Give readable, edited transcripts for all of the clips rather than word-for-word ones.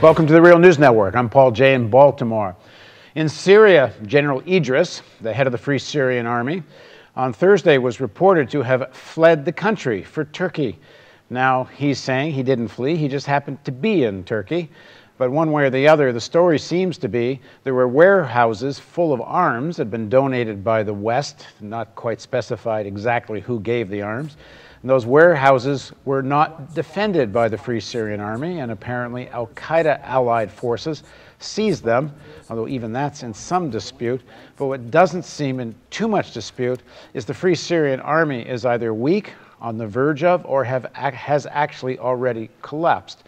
Welcome to the Real News Network. I'm Paul Jay in Baltimore. In Syria, General Idris, the head of the Free Syrian Army, on Thursday was reported to have fled the country for Turkey. Now he's saying he didn't flee, he just happened to be in Turkey. But one way or the other, the story seems to be there were warehouses full of arms that had been donated by the West, not quite specified exactly who gave the arms. And those warehouses were not defended by the Free Syrian Army, and apparently al-Qaeda allied forces seized them, although even that's in some dispute. But what doesn't seem in too much dispute is the Free Syrian Army is either weak, on the verge of, or has actually already collapsed.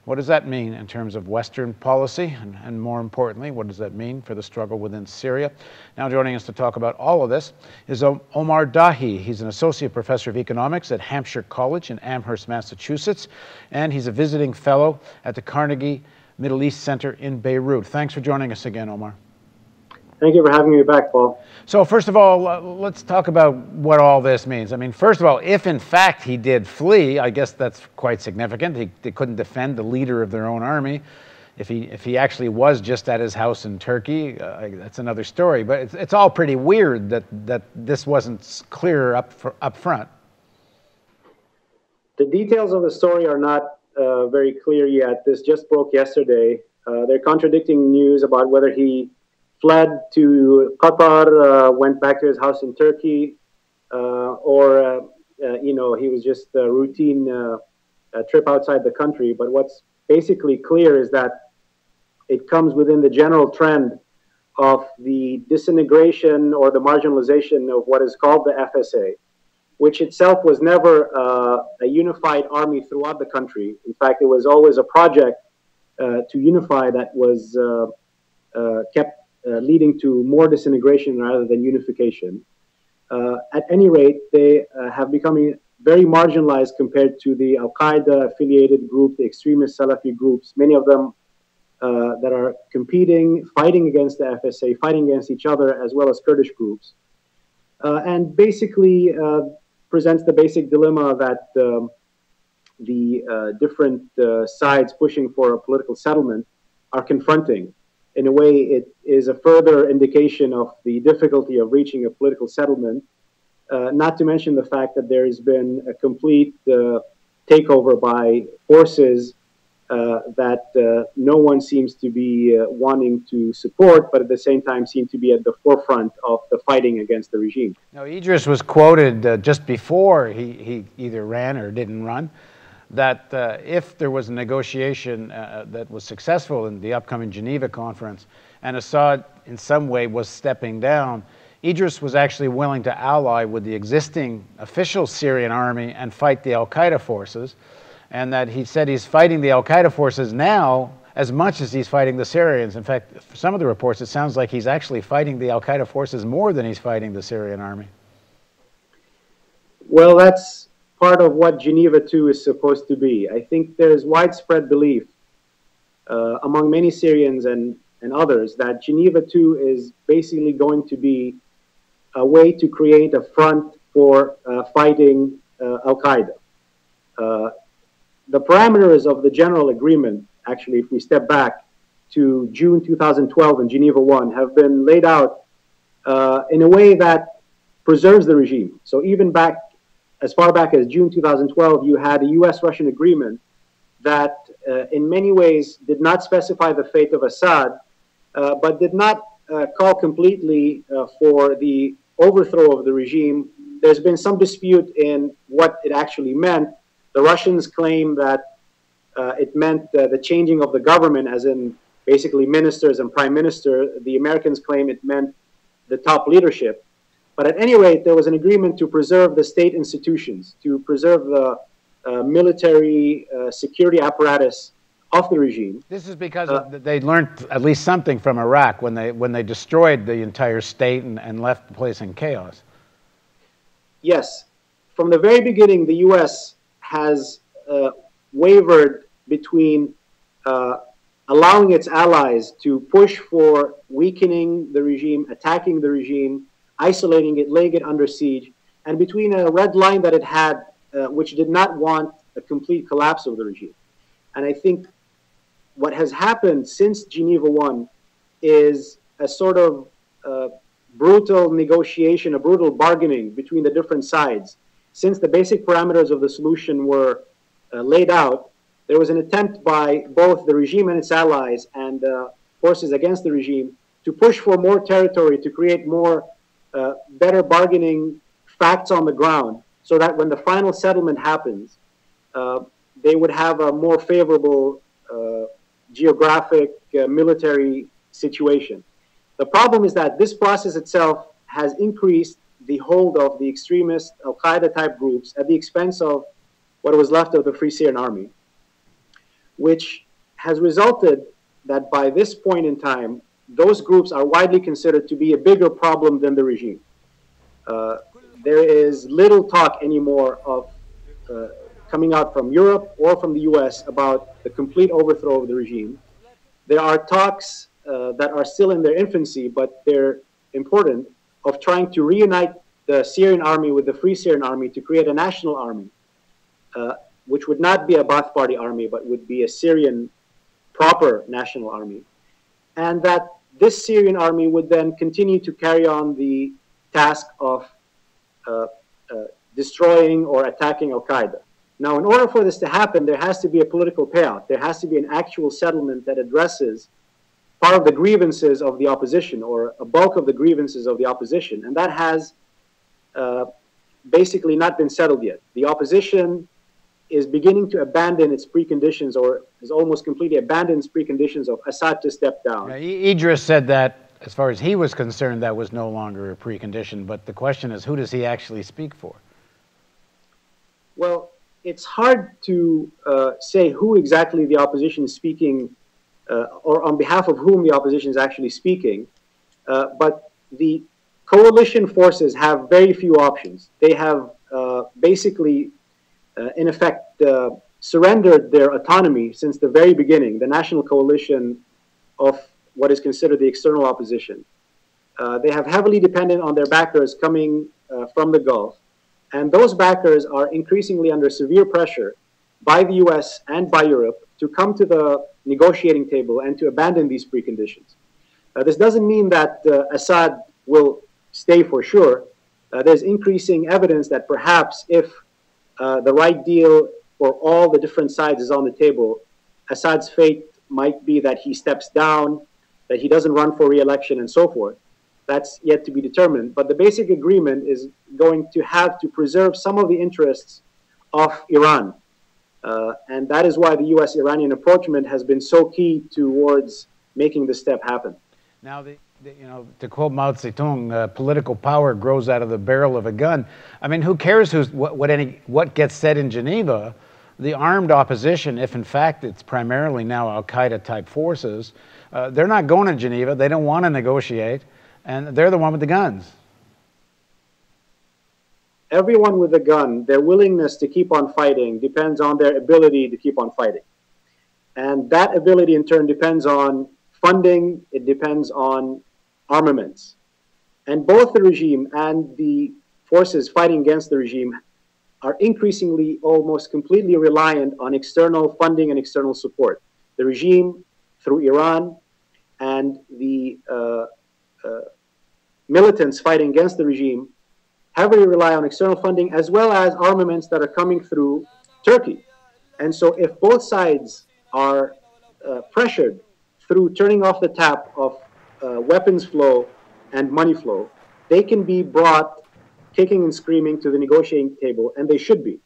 What does that mean in terms of Western policy? And more importantly, what does that mean for the struggle within Syria? Now joining us to talk about all of this is Omar Dahi. He's an associate professor of economics at Hampshire College in Amherst, Massachusetts, and he's a visiting fellow at the Carnegie Middle East Center in Beirut. Thanks for joining us again, Omar. Thank you for having me back, Paul. So first of all, let's talk about what all this means. I mean, first of all, if in fact he did flee, I guess that's quite significant. They couldn't defend the leader of their own army. If he actually was just at his house in Turkey, that's another story. But it's all pretty weird that this wasn't clear up front. The details of the story are not very clear yet. This just broke yesterday. They're contradicting news about whether he fled to Qatar, went back to his house in Turkey, or he was just a routine trip outside the country. But what's basically clear is that it comes within the general trend of the disintegration or the marginalization of what is called the FSA, which itself was never a unified army throughout the country. In fact, it was always a project to unify that was kept leading to more disintegration rather than unification. At any rate, they have become very marginalized compared to the al-Qaeda affiliated group, the extremist Salafi groups, many of them that are competing, fighting against the FSA, fighting against each other, as well as Kurdish groups. And basically presents the basic dilemma that the different sides pushing for a political settlement are confronting. In a way, it is a further indication of the difficulty of reaching a political settlement, not to mention the fact that there has been a complete takeover by forces that no one seems to be wanting to support, but at the same time seem to be at the forefront of the fighting against the regime. Now, Idris was quoted just before he either ran or didn't run, that if there was a negotiation that was successful in the upcoming Geneva conference and Assad in some way was stepping down, Idris was actually willing to ally with the existing official Syrian army and fight the al-Qaeda forces, and that he said he's fighting the al-Qaeda forces now as much as he's fighting the Syrians. In fact, for some of the reports, it sounds like he's actually fighting the al-Qaeda forces more than he's fighting the Syrian army. Well, that's part of what Geneva II is supposed to be. I think there's widespread belief among many Syrians and others that Geneva II is basically going to be a way to create a front for fighting al-Qaeda. The parameters of the general agreement, actually, if we step back to June 2012 and Geneva I, have been laid out in a way that preserves the regime. So even as far back as June 2012, you had a US-Russian agreement that in many ways did not specify the fate of Assad, but did not call completely for the overthrow of the regime. There's been some dispute in what it actually meant. The Russians claim that it meant the changing of the government, as in basically ministers and prime minister. The Americans claim it meant the top leadership. But at any rate, there was an agreement to preserve the state institutions, to preserve the military security apparatus of the regime. This is because they learned at least something from Iraq when they destroyed the entire state and left the place in chaos. Yes. From the very beginning, the U.S. has wavered between allowing its allies to push for weakening the regime, attacking the regime, isolating it, laying it under siege, and between a red line that it had, which did not want a complete collapse of the regime. And I think what has happened since Geneva I is a sort of brutal negotiation, a brutal bargaining between the different sides. Since the basic parameters of the solution were laid out, there was an attempt by both the regime and its allies and forces against the regime to push for more territory, to create more better bargaining facts on the ground, so that when the final settlement happens, they would have a more favorable geographic military situation. The problem is that this process itself has increased the hold of the extremist al-Qaeda type groups at the expense of what was left of the Free Syrian Army, which has resulted that by this point in time, those groups are widely considered to be a bigger problem than the regime. There is little talk anymore of coming out from Europe or from the US about the complete overthrow of the regime. There are talks that are still in their infancy, but they're important, of trying to reunite the Syrian army with the Free Syrian Army to create a national army, which would not be a Ba'ath Party army, but would be a Syrian proper national army. And that this Syrian army would then continue to carry on the task of destroying or attacking al-Qaeda. Now, in order for this to happen, there has to be a political payout. There has to be an actual settlement that addresses part of the grievances of the opposition, or a bulk of the grievances of the opposition. And that has basically not been settled yet. The opposition is beginning to abandon its preconditions, or has almost completely abandoned its preconditions of Assad to step down. Idris said that, as far as he was concerned, that was no longer a precondition. But the question is, who does he actually speak for? Well, it's hard to say who exactly the opposition is speaking, or on behalf of whom the opposition is actually speaking. But the coalition forces have very few options. They have basically, in effect, surrendered their autonomy since the very beginning, the national coalition of what is considered the external opposition. They have heavily depended on their backers coming from the Gulf. And those backers are increasingly under severe pressure by the US and by Europe to come to the negotiating table and to abandon these preconditions. This doesn't mean that Assad will stay for sure. There's increasing evidence that perhaps if the right deal for all the different sides is on the table, Assad's fate might be that he steps down, that he doesn't run for re-election, and so forth. That's yet to be determined. But the basic agreement is going to have to preserve some of the interests of Iran. And that is why the US-Iranian approachment has been so key towards making this step happen. Now, you know, to quote Mao Zedong, political power grows out of the barrel of a gun. I mean, who cares what gets said in Geneva? The armed opposition, if in fact it's primarily now al-Qaeda type forces, they're not going to Geneva. They don't want to negotiate, and they're the one with the guns. Everyone with a gun, their willingness to keep on fighting depends on their ability to keep on fighting. And that ability in turn depends on funding, it depends on armaments. And both the regime and the forces fighting against the regime are increasingly almost completely reliant on external funding and external support. The regime through Iran, and the militants fighting against the regime heavily rely on external funding as well as armaments that are coming through Turkey. And so if both sides are pressured through turning off the tap of weapons flow and money flow, they can be brought kicking and screaming to the negotiating table, and they should be.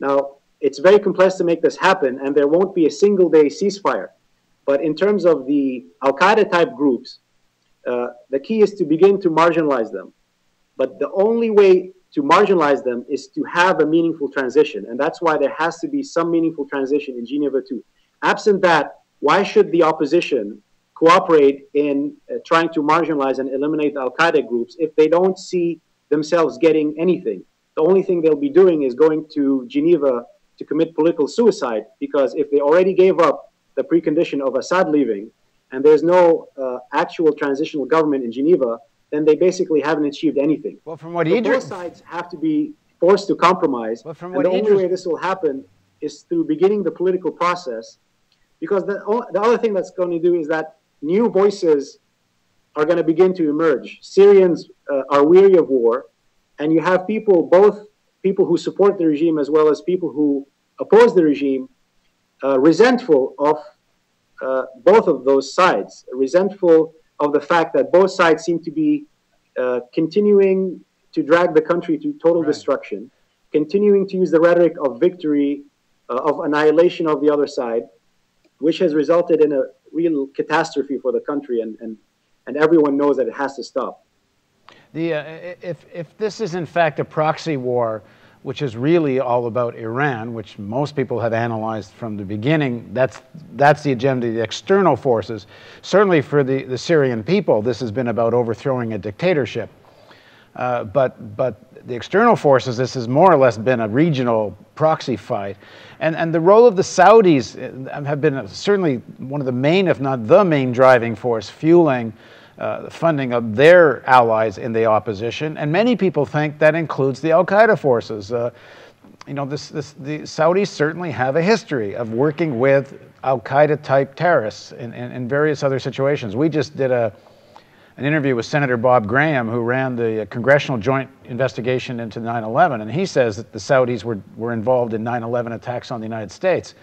Now, it's very complex to make this happen, and there won't be a single-day ceasefire. But in terms of the al-Qaeda type groups, the key is to begin to marginalize them. But the only way to marginalize them is to have a meaningful transition. And that's why there has to be some meaningful transition in Geneva II. Absent that, why should the opposition cooperate in trying to marginalize and eliminate the al-Qaeda groups if they don't see themselves getting anything? The only thing they'll be doing is going to Geneva to commit political suicide, because if they already gave up the precondition of Assad leaving and there's no actual transitional government in Geneva, then they basically haven't achieved anything. Well, from what so both sides have to be forced to compromise. Well, from and what the only way this will happen is through beginning the political process Because the other thing that's going to do is that new voices are going to begin to emerge. Syrians are weary of war, and you have people, both people who support the regime as well as people who oppose the regime, resentful of both of those sides, resentful of the fact that both sides seem to be continuing to drag the country to total destruction, continuing to use the rhetoric of victory, of annihilation of the other side, which has resulted in a real catastrophe for the country, and everyone knows that it has to stop. If this is in fact a proxy war, which is really all about Iran, which most people have analyzed from the beginning, that's the agenda of the external forces. Certainly for the Syrian people, this has been about overthrowing a dictatorship. But the external forces, this has more or less been a regional proxy fight. And the role of the Saudis have been certainly one of the main, if not the main driving force, fueling the funding of their allies in the opposition. And many people think that includes the al-Qaeda forces. You know, the Saudis certainly have a history of working with al-Qaeda type terrorists in various other situations. We just did an interview with Senator Bob Graham, who ran the Congressional Joint Investigation into 9/11, and he says that the Saudis were involved in 9/11 attacks on the United States.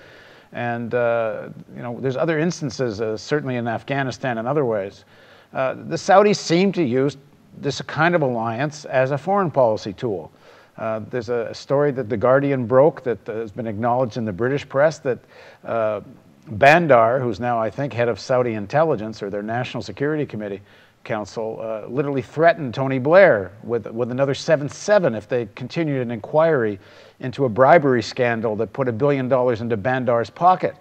And you know, there's other instances, certainly in Afghanistan and other ways. The Saudis seem to use this kind of alliance as a foreign policy tool. There's a story that The Guardian broke that has been acknowledged in the British press that Bandar, who's now, I think, head of Saudi intelligence or their National Security Committee Council, literally threatened Tony Blair with another 7/7 if they continued an inquiry into a bribery scandal that put $1 billion into Bandar's pocket.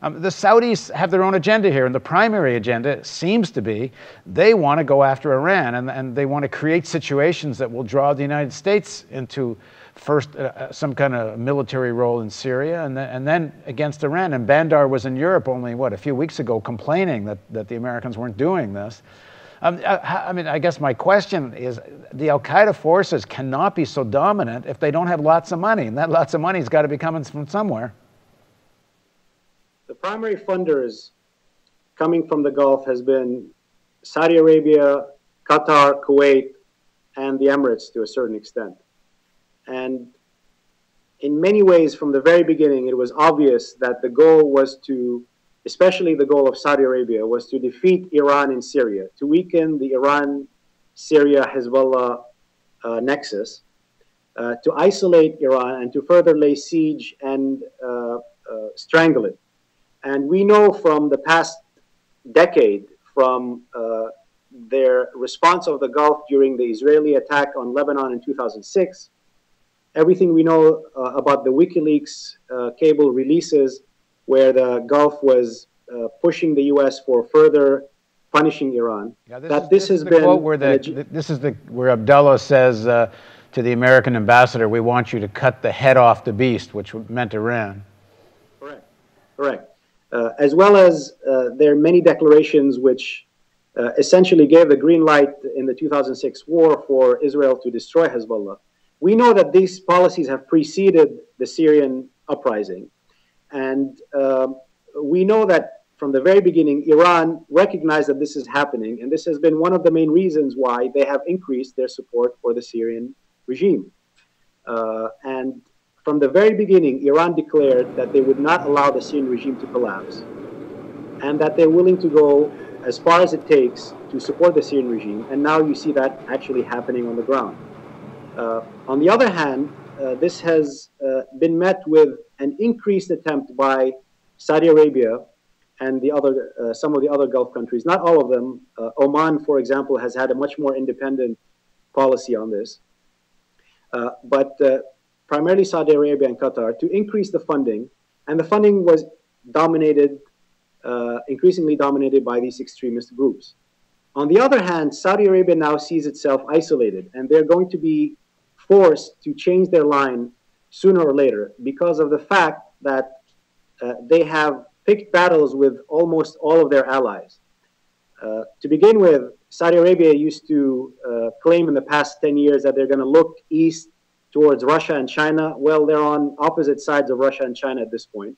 The Saudis have their own agenda here, and the primary agenda seems to be they want to go after Iran, and they want to create situations that will draw the United States into first some kind of military role in Syria, and then against Iran. And Bandar was in Europe only, a few weeks ago, complaining that the Americans weren't doing this. I mean, I guess my question is, the al-Qaeda forces cannot be so dominant if they don't have lots of money, and that lots of money has got to be coming from somewhere. The primary funders coming from the Gulf has been Saudi Arabia, Qatar, Kuwait, and the Emirates to a certain extent. And in many ways, from the very beginning, it was obvious that the goal was to, especially the goal of Saudi Arabia, was to defeat Iran in Syria, to weaken the Iran-Syria-Hezbollah nexus, to isolate Iran, and to further lay siege and strangle it. And we know from the past decade, from their response of the Gulf during the Israeli attack on Lebanon in 2006, everything we know about the WikiLeaks cable releases, where the Gulf was pushing the U.S. for further punishing Iran. Yeah, this has been quote where Abdullah says to the American ambassador, "We want you to cut the head off the beast," which meant Iran. Correct. Correct. As well as there are many declarations which essentially gave the green light in the 2006 war for Israel to destroy Hezbollah. We know that these policies have preceded the Syrian uprising. And we know that from the very beginning, Iran recognized that this is happening. And this has been one of the main reasons why they have increased their support for the Syrian regime. And from the very beginning, Iran declared that they would not allow the Syrian regime to collapse, and that they're willing to go as far as it takes to support the Syrian regime. And now you see that actually happening on the ground. On the other hand, this has been met with an increased attempt by Saudi Arabia and the other, some of the other Gulf countries, not all of them. Oman, for example, has had a much more independent policy on this. But primarily Saudi Arabia and Qatar, to increase the funding. And the funding was dominated, increasingly dominated by these extremist groups. On the other hand, Saudi Arabia now sees itself isolated, and they're going to be forced to change their line sooner or later because of the fact that they have picked battles with almost all of their allies. To begin with, Saudi Arabia used to claim in the past 10 years that they're going to look east towards Russia and China. Well, they're on opposite sides of Russia and China at this point.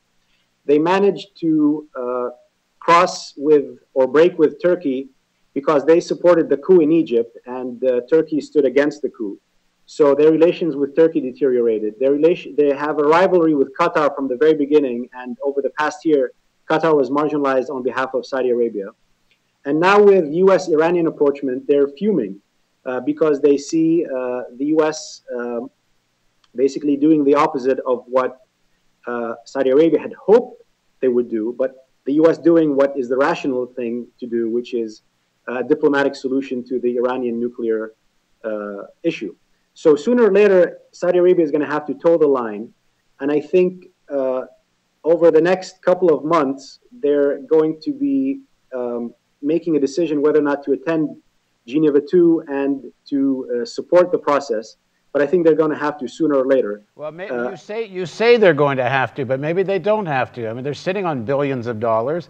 They managed to cross with or break with Turkey because they supported the coup in Egypt and Turkey stood against the coup. So their relations with Turkey deteriorated. They have a rivalry with Qatar from the very beginning, and over the past year, Qatar was marginalized on behalf of Saudi Arabia. And now with U.S.-Iranian approachment, they're fuming because they see the U.S. Basically doing the opposite of what Saudi Arabia had hoped they would do, but the U.S. doing what is the rational thing to do, which is a diplomatic solution to the Iranian nuclear issue. So sooner or later, Saudi Arabia is going to have to toe the line. And I think over the next couple of months, they're going to be making a decision whether or not to attend Geneva II and to support the process. But I think they're going to have to sooner or later. Well, maybe you say they're going to have to, but maybe they don't have to. I mean, they're sitting on billions of dollars.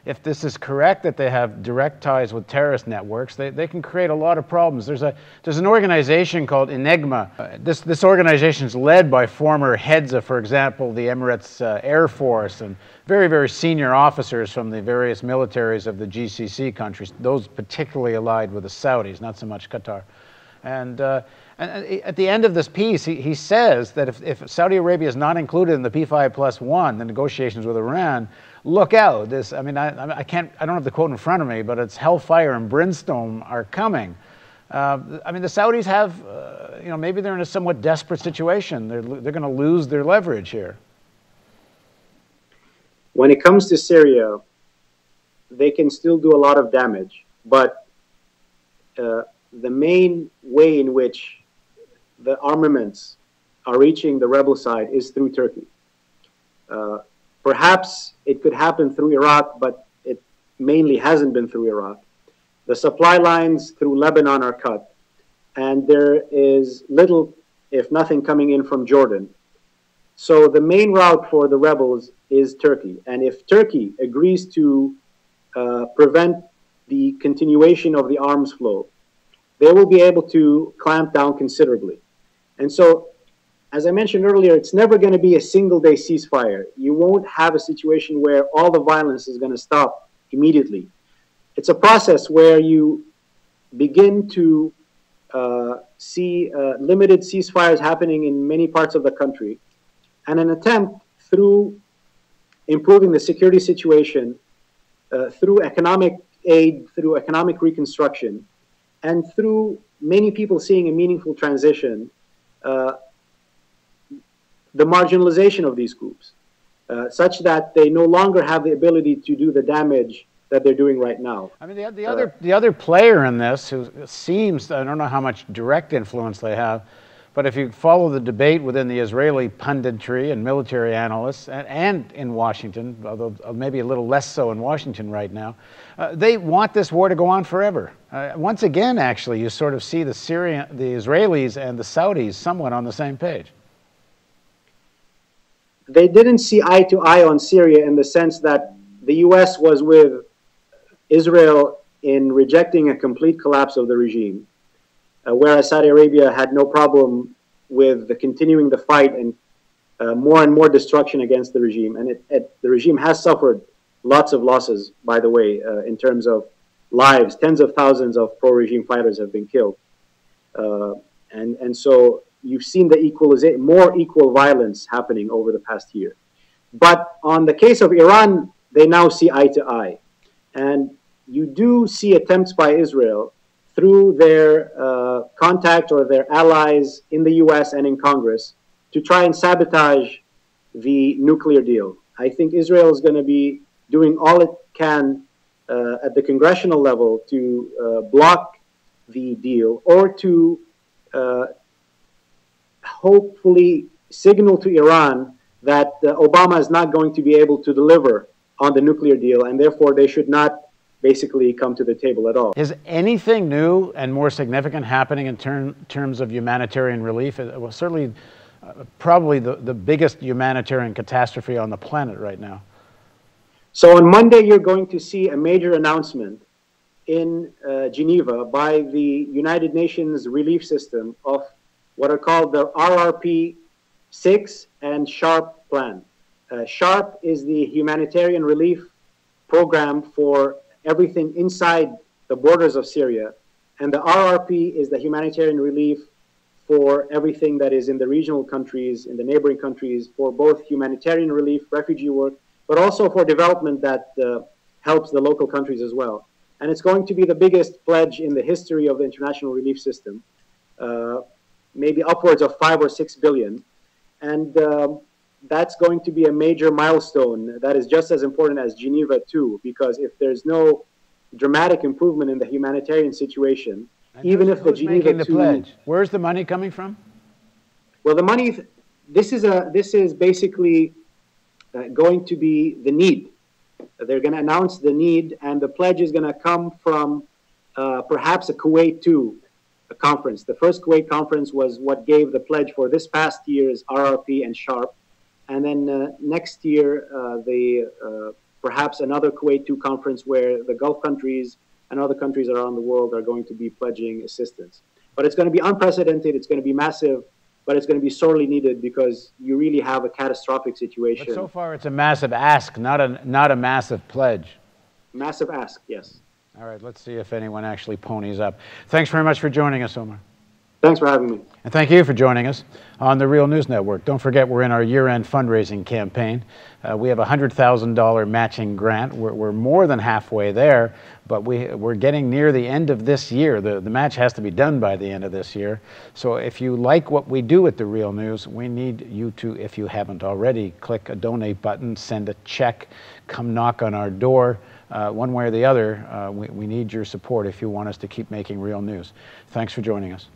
If this is correct that they have direct ties with terrorist networks, they can create a lot of problems. There's an organization called Enigma. This organization is led by former heads of, for example, the Emirates Air Force and very, very senior officers from the various militaries of the GCC countries, those particularly allied with the Saudis, not so much Qatar. And at the end of this piece, he says that if Saudi Arabia is not included in the P5+1, the negotiations with Iran, look out. I don't have the quote in front of me, but it's hellfire and brimstone are coming. I mean, the Saudis have, maybe they're in a somewhat desperate situation. They're going to lose their leverage here. When it comes to Syria, they can still do a lot of damage, but the main way in which the armaments are reaching the rebel side is through Turkey. Perhaps it could happen through Iraq, but it mainly hasn't been through Iraq. The supply lines through Lebanon are cut, and there is little, if nothing, coming in from Jordan. So the main route for the rebels is Turkey. And if Turkey agrees to prevent the continuation of the arms flow, they will be able to clamp down considerably. And so, as I mentioned earlier, it's never going to be a single-day ceasefire. You won't have a situation where all the violence is going to stop immediately. It's a process where you begin to see limited ceasefires happening in many parts of the country, and an attempt through improving the security situation, through economic aid, through economic reconstruction, and through many people seeing a meaningful transition, the marginalization of these groups, such that they no longer have the ability to do the damage that they're doing right now. I mean, the other player in this, who seems, I don't know how much direct influence they have, but if you follow the debate within the Israeli punditry and military analysts, and in Washington, although maybe a little less so in Washington right now, they want this war to go on forever. Once again, actually, you sort of see the Israelis and the Saudis somewhat on the same page. They didn't see eye to eye on Syria in the sense that the U.S. was with Israel in rejecting a complete collapse of the regime, whereas Saudi Arabia had no problem with continuing the fight and more destruction against the regime. And the regime has suffered lots of losses, by the way, in terms of lives. Tens of thousands of pro-regime fighters have been killed. And so you've seen the more equal violence happening over the past year. But on the case of Iran, they now see eye to eye. And you do see attempts by Israel through their contact or their allies in the US and in Congress to try and sabotage the nuclear deal. I think Israel is going to be doing all it can at the congressional level to block the deal or to hopefully signal to Iran that Obama is not going to be able to deliver on the nuclear deal, and therefore they should not basically come to the table at all. Is anything new and more significant happening in terms of humanitarian relief? Well, certainly, probably the biggest humanitarian catastrophe on the planet right now. So on Monday, you're going to see a major announcement in Geneva by the United Nations relief system of what are called the RRP 6 and SHARP plan. SHARP is the humanitarian relief program for everything inside the borders of Syria, and the RRP is the humanitarian relief for everything that is in the regional countries, in the neighboring countries, for both humanitarian relief, refugee work, but also for development that helps the local countries as well. And it's going to be the biggest pledge in the history of the international relief system, maybe upwards of 5 or 6 billion. And that's going to be a major milestone that is just as important as Geneva II, because if there's no dramatic improvement in the humanitarian situation, and even if the Geneva II pledge? Where's the money coming from? Well, the money, this is basically going to be the need. They're going to announce the need, and the pledge is going to come from perhaps a Kuwait II conference. The first Kuwait conference was what gave the pledge for this past year's RRP and SHARP. And then next year, perhaps another Kuwait II conference where the Gulf countries and other countries around the world are going to be pledging assistance. But it's going to be unprecedented, it's going to be massive, but it's going to be sorely needed because you really have a catastrophic situation. But so far it's a massive ask, not a massive pledge. Massive ask, yes. All right, let's see if anyone actually ponies up. Thanks very much for joining us, Omar. Thanks for having me. And thank you for joining us on the Real News Network. Don't forget, we're in our year-end fundraising campaign. We have a $100,000 matching grant. We're more than halfway there, but we're getting near the end of this year. The match has to be done by the end of this year. So if you like what we do at the Real News, we need you to, if you haven't already, click a donate button, send a check, come knock on our door. One way or the other, we need your support if you want us to keep making real news. Thanks for joining us.